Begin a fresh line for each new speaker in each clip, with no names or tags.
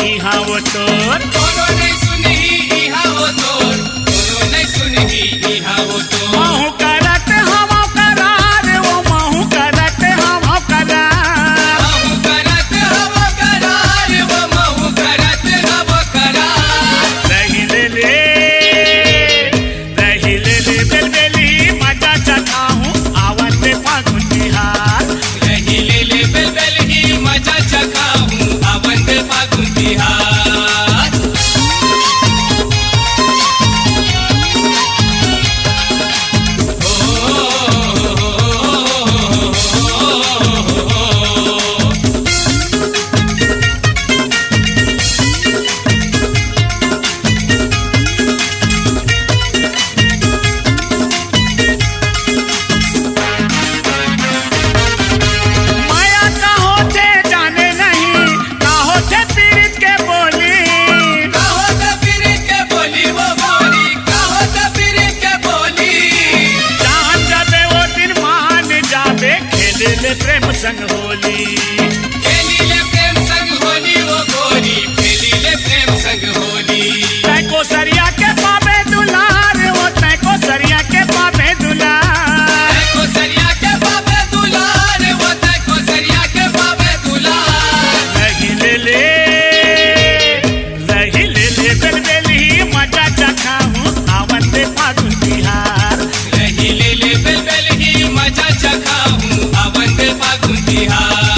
इहा वो तोर
कोनो नहीं सुनही इहा वो तोर कोनो नहीं सुनही इहा वो तोर
महू करत हम करार वो महू करत हम करार
महू करत हव करार वो महू करत हव करार
रही ले बेलबेली मजा चखाहूँ आवन में फागुन बिहार
रही ले बेलबेल ही मजा चखाऊं आवन में फागुन बिहार
माया का होते जाने नहीं का होते पीड़ित के बोली
कहो तो फिर के बोली वो बोली कहो तो फिर के बोली
जान जाबे वो दिन मान जाबे खेले ले प्रेम संग होली
खेली ले प्रेम संग होली वो गोरी खेली ले प्रेम संग होली
तै को सरिया के पावे दुलार वो तै को सरिया के पावे दुलार
को सरिया के बाबे दुलार वो तै को सरिया के बाबे दुलार
रही ले बेलबेली मजा चखाहूँ आवन में फागुन बिहार
रही ले बेलबेल ही मजा चखाऊं आवन में फागुन बिहार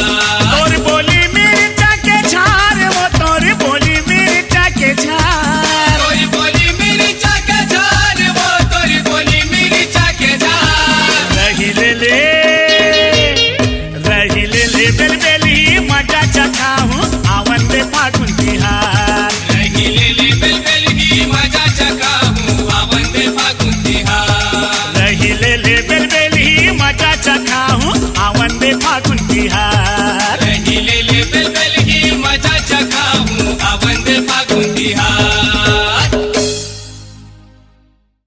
तोर बोली मिर्चा के झार वो तोर बोली मिर्चा के झार
तोरी बोली मेरी चाके झार वो तोरी बोली मेरी चाके झार
रही ले बेलबेली मजा चखाहूँ आवन में फागुन बिहार
रही ले बेलबेल ही मजा चखाऊं आवन में फागुन बिहार
रही ले बेलबेली मजा चखाहूँ आवन में फागुन